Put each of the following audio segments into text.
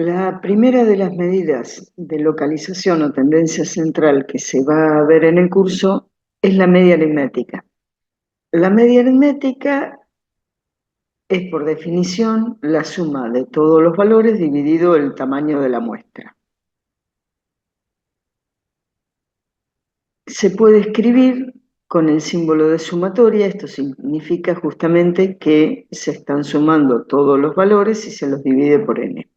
La primera de las medidas de localización o tendencia central que se va a ver en el curso es la media aritmética. La media aritmética es, por definición, la suma de todos los valores dividido el tamaño de la muestra. Se puede escribir con el símbolo de sumatoria. Esto significa justamente que se están sumando todos los valores y se los divide por n.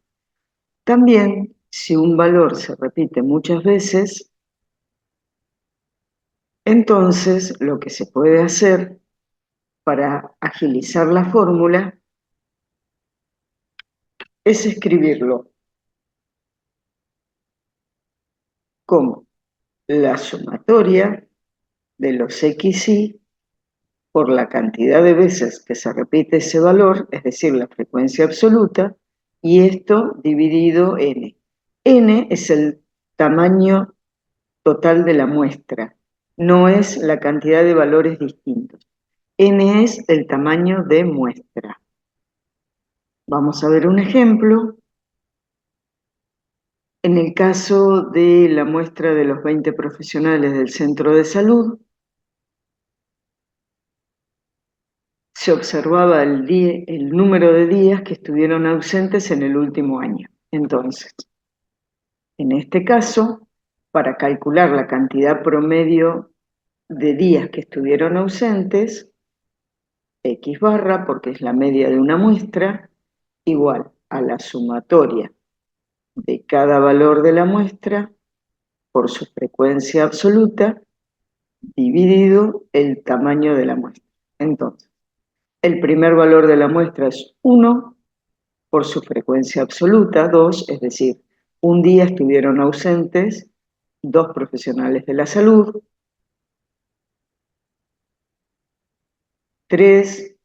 También, si un valor se repite muchas veces, entonces lo que se puede hacer para agilizar la fórmula es escribirlo como la sumatoria de los xy por la cantidad de veces que se repite ese valor, es decir, la frecuencia absoluta, y esto dividido n. N es el tamaño total de la muestra, no es la cantidad de valores distintos. N es el tamaño de muestra. Vamos a ver un ejemplo. En el caso de la muestra de los 20 profesionales del centro de salud, se observaba el número de días que estuvieron ausentes en el último año. Entonces, en este caso, para calcular la cantidad promedio de días que estuvieron ausentes, X barra, porque es la media de una muestra, igual a la sumatoria de cada valor de la muestra por su frecuencia absoluta dividido el tamaño de la muestra. Entonces, el primer valor de la muestra es 1 por su frecuencia absoluta, 2, es decir, un día estuvieron ausentes 2 profesionales de la salud, 3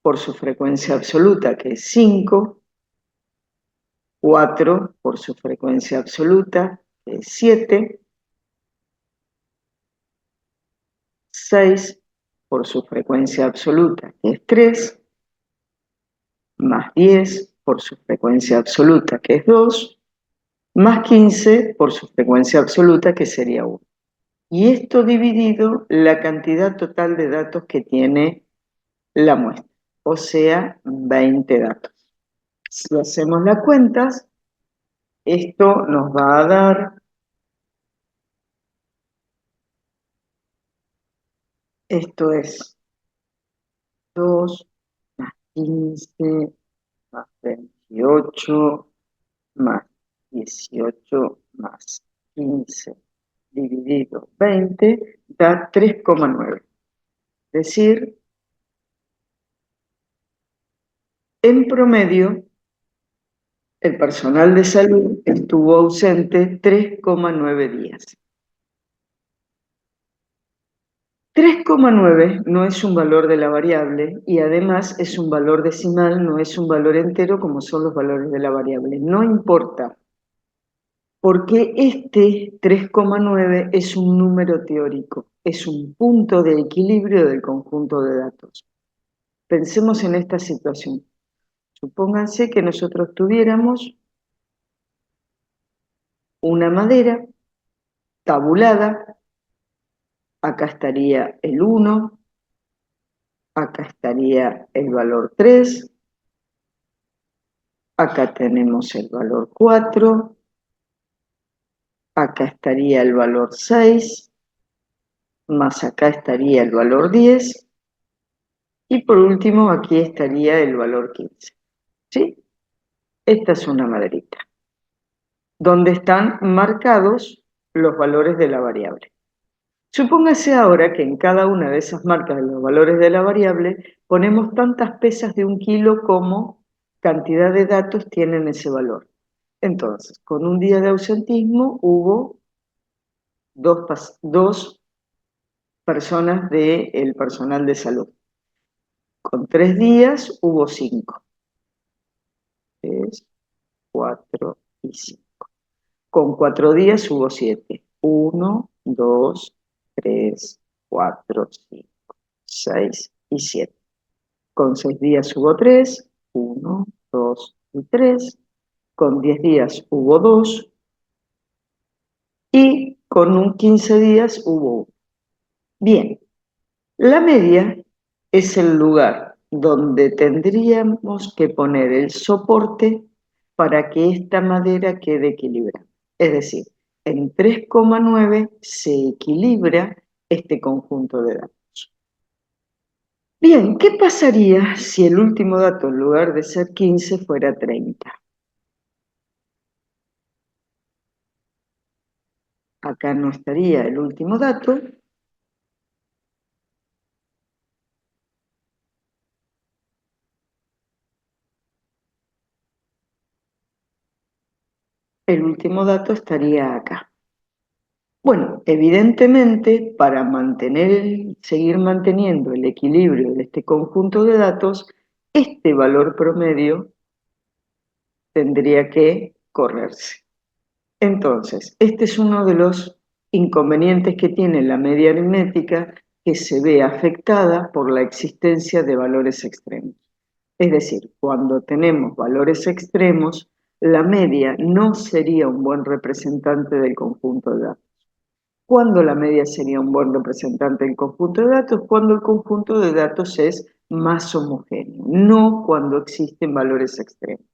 por su frecuencia absoluta, que es 5, 4 por su frecuencia absoluta, que es 7, 6 por su frecuencia absoluta, que es 3, más 10 por su frecuencia absoluta, que es 2, más 15 por su frecuencia absoluta, que sería 1. Y esto dividido la cantidad total de datos que tiene la muestra, o sea, 20 datos. Si hacemos las cuentas, esto nos va a dar, esto es 2 más 15 más 28 más 18 más 15 dividido 20 da 3,9. Es decir, en promedio, el personal de salud estuvo ausente 3,9 días. 3,9 no es un valor de la variable y además es un valor decimal, no es un valor entero como son los valores de la variable. No importa, porque este 3,9 es un número teórico, es un punto de equilibrio del conjunto de datos. Pensemos en esta situación. Supónganse que nosotros tuviéramos una madera tabulada, acá estaría el 1, acá estaría el valor 3, acá tenemos el valor 4, acá estaría el valor 6, más acá estaría el valor 10, y por último aquí estaría el valor 15. ¿Sí? Esta es una maderita, donde están marcados los valores de la variable. Supóngase ahora que en cada una de esas marcas de los valores de la variable ponemos tantas pesas de 1 kilo como cantidad de datos tienen ese valor. Entonces, con un día de ausentismo hubo dos personas del personal de salud. Con 3 días hubo 5. 3, 4 y 5. Con 4 días hubo 7. 1, 2, 3, 4, 5, 6 y 7. Con 6 días hubo 3, 1, 2 y 3. con 10 días hubo 2 y con un 15 días hubo 1. Bien, la media es el lugar donde tendríamos que poner el soporte para que esta madera quede equilibrada. Es decir, en 3,9 se equilibra este conjunto de datos. Bien, ¿qué pasaría si el último dato en lugar de ser 15 fuera 30? Acá no estaría el último dato. El último dato estaría acá. Bueno, evidentemente, para seguir manteniendo el equilibrio de este conjunto de datos, este valor promedio tendría que correrse. Entonces, este es uno de los inconvenientes que tiene la media aritmética, que se ve afectada por la existencia de valores extremos. Es decir, cuando tenemos valores extremos, la media no sería un buen representante del conjunto de datos. ¿Cuándo la media sería un buen representante del conjunto de datos? Cuando el conjunto de datos es más homogéneo, no cuando existen valores extremos.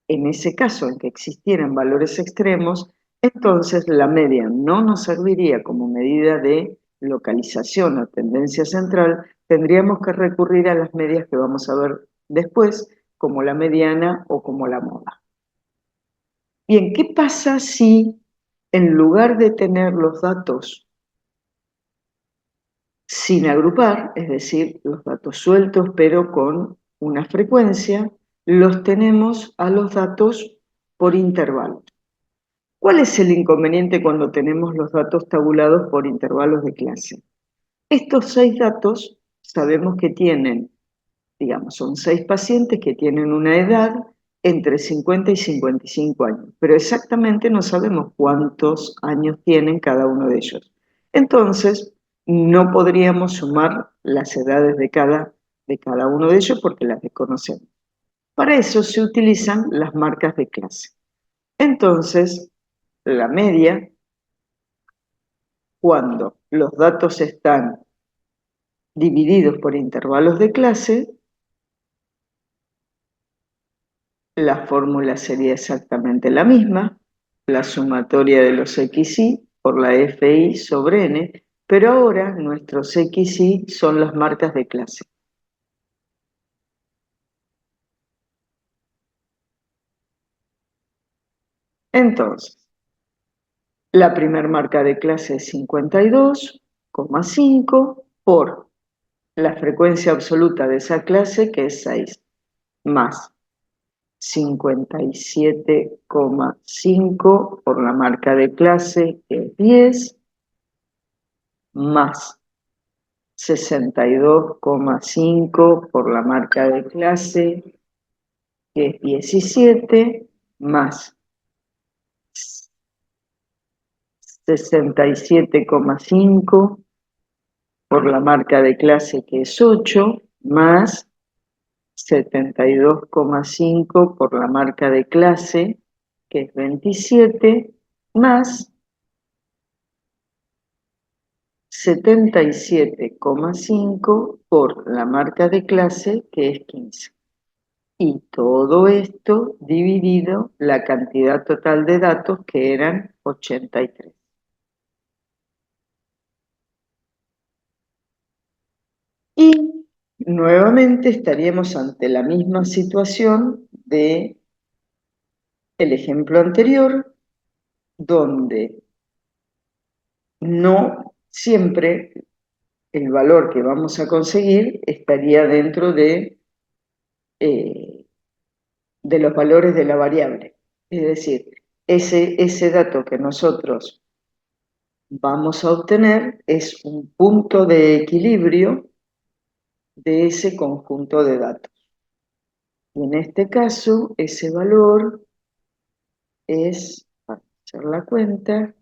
En ese caso en que existieran valores extremos, entonces la media no nos serviría como medida de localización o tendencia central, tendríamos que recurrir a las medias que vamos a ver después, como la mediana o como la moda. Bien, ¿qué pasa si en lugar de tener los datos sin agrupar, es decir, los datos sueltos pero con una frecuencia, los tenemos a los datos por intervalos? ¿Cuál es el inconveniente cuando tenemos los datos tabulados por intervalos de clase? Estos 6 datos sabemos que tienen, digamos, son 6 pacientes que tienen una edad entre 50 y 55 años, pero exactamente no sabemos cuántos años tienen cada uno de ellos. Entonces, no podríamos sumar las edades de cada uno de ellos porque las desconocemos. Para eso se utilizan las marcas de clase. Entonces, la media, cuando los datos están divididos por intervalos de clase, la fórmula sería exactamente la misma, la sumatoria de los xy por la fi sobre n, pero ahora nuestros xy son las marcas de clase. Entonces, la primera marca de clase es 52,5 por la frecuencia absoluta de esa clase, que es 6, más 57,5 por la marca de clase, que es 10, más 62,5 por la marca de clase, que es 17, más 67,5 por la marca de clase, que es 8, más 72,5 por la marca de clase, que es 27, más 77,5 por la marca de clase, que es 15. Y todo esto dividido la cantidad total de datos, que eran 83. Y nuevamente estaríamos ante la misma situación de el ejemplo anterior, donde no siempre el valor que vamos a conseguir estaría dentro eh, de los valores de la variable. Es decir, ese dato que nosotros vamos a obtener es un punto de equilibrio de ese conjunto de datos. Y en este caso, ese valor es, para hacer la cuenta,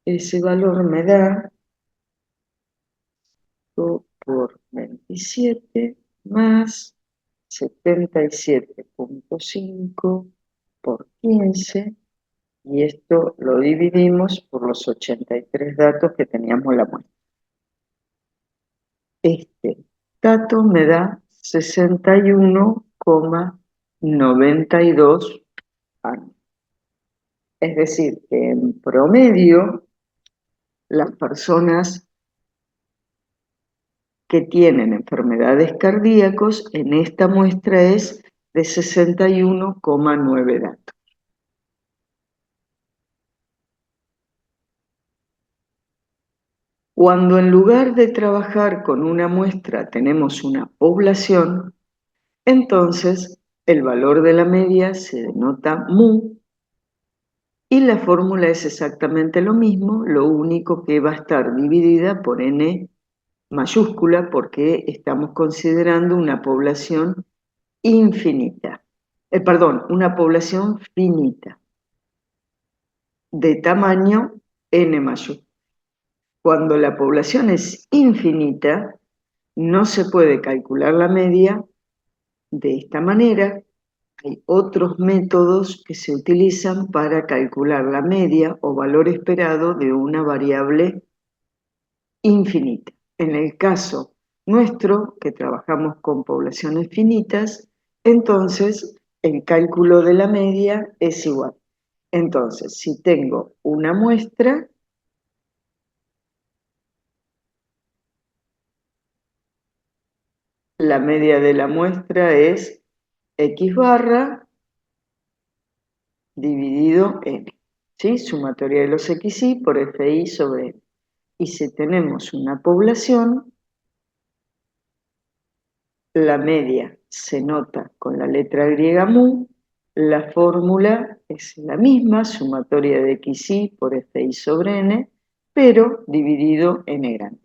ese valor me da 2 por 27 más 77,5 por 15, y esto lo dividimos por los 83 datos que teníamos en la muestra. Este dato me da 61,92 años. Es decir, que en promedio las personas que tienen enfermedades cardíacas en esta muestra es de 61,9 datos. Cuando en lugar de trabajar con una muestra tenemos una población, entonces el valor de la media se denota mu y la fórmula es exactamente lo mismo, lo único que va a estar dividida por n mayúscula porque estamos considerando una población infinita. Perdón, una población finita de tamaño n mayúscula. Cuando la población es infinita, no se puede calcular la media de esta manera. Hay otros métodos que se utilizan para calcular la media o valor esperado de una variable infinita. En el caso nuestro, que trabajamos con poblaciones finitas, entonces el cálculo de la media es igual. Entonces, si tengo una muestra, la media de la muestra es x barra dividido n, ¿sí? Sumatoria de los xy por fi sobre n. Y si tenemos una población, la media se nota con la letra griega mu, la fórmula es la misma, sumatoria de xy por fi sobre n, pero dividido en n grande.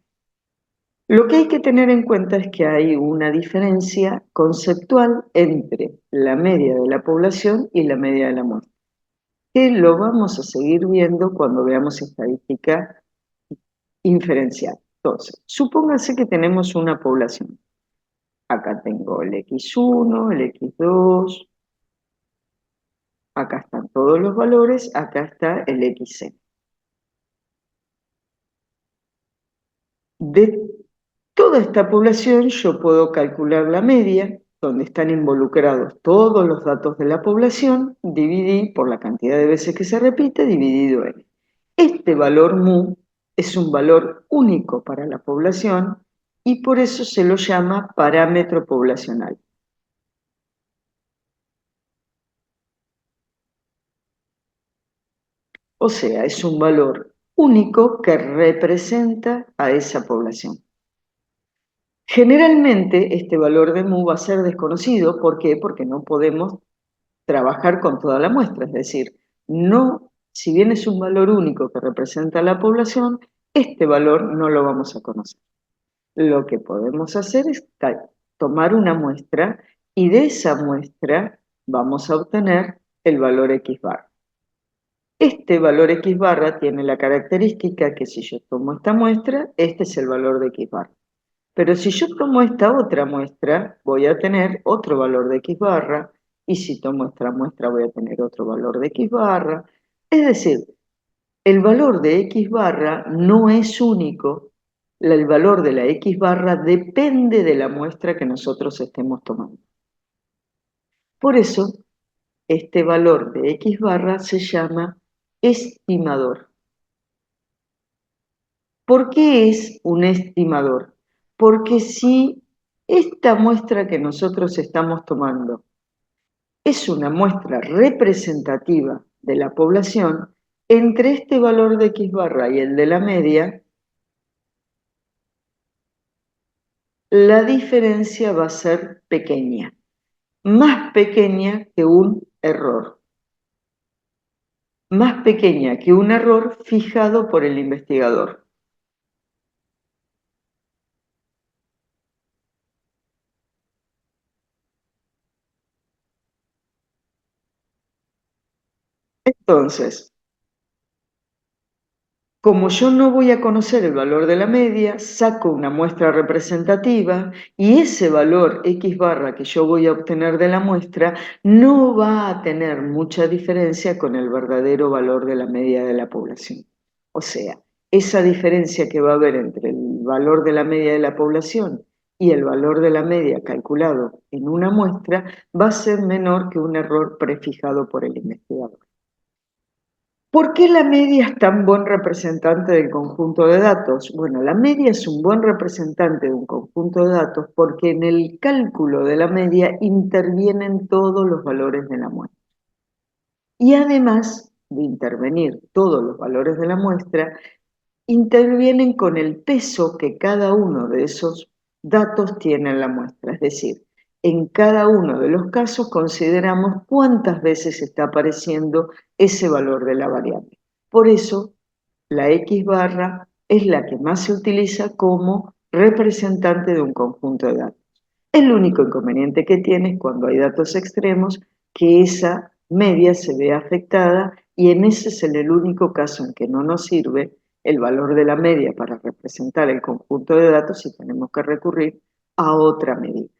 Lo que hay que tener en cuenta es que hay una diferencia conceptual entre la media de la población y la media de la muestra, que lo vamos a seguir viendo cuando veamos estadística inferencial. Entonces, supóngase que tenemos una población. Acá tengo el x1, el x2, acá están todos los valores, acá está el xn. De toda esta población yo puedo calcular la media, donde están involucrados todos los datos de la población, dividí por la cantidad de veces que se repite, dividido n. Este valor mu es un valor único para la población y por eso se lo llama parámetro poblacional. O sea, es un valor único que representa a esa población. Generalmente este valor de mu va a ser desconocido. ¿Por qué? Porque no podemos trabajar con toda la muestra. Es decir, no, si bien es un valor único que representa a la población, este valor no lo vamos a conocer. Lo que podemos hacer es tomar una muestra y de esa muestra vamos a obtener el valor x bar. Este valor x barra tiene la característica que si yo tomo esta muestra, este es el valor de x barra. Pero si yo tomo esta otra muestra, voy a tener otro valor de x barra, y si tomo esta muestra voy a tener otro valor de x barra. Es decir, el valor de x barra no es único, el valor de la x barra depende de la muestra que nosotros estemos tomando. Por eso, este valor de x barra se llama estimador. ¿Por qué es un estimador? Porque si esta muestra que nosotros estamos tomando es una muestra representativa de la población, entre este valor de x barra y el de la media, la diferencia va a ser pequeña, más pequeña que un error, más pequeña que un error fijado por el investigador. Entonces, Como yo no voy a conocer el valor de la media, saco una muestra representativa y ese valor X barra que yo voy a obtener de la muestra no va a tener mucha diferencia con el verdadero valor de la media de la población. O sea, esa diferencia que va a haber entre el valor de la media de la población y el valor de la media calculado en una muestra va a ser menor que un error prefijado por el investigador. ¿Por qué la media es tan buen representante del conjunto de datos? Bueno, la media es un buen representante de un conjunto de datos porque en el cálculo de la media intervienen todos los valores de la muestra. Y además de intervenir todos los valores de la muestra, intervienen con el peso que cada uno de esos datos tiene en la muestra. Es decir, en cada uno de los casos consideramos cuántas veces está apareciendo ese valor de la variable. Por eso, la X barra es la que más se utiliza como representante de un conjunto de datos. El único inconveniente que tiene es cuando hay datos extremos que esa media se ve afectada y en ese es el único caso en que no nos sirve el valor de la media para representar el conjunto de datos y tenemos que recurrir a otra medida.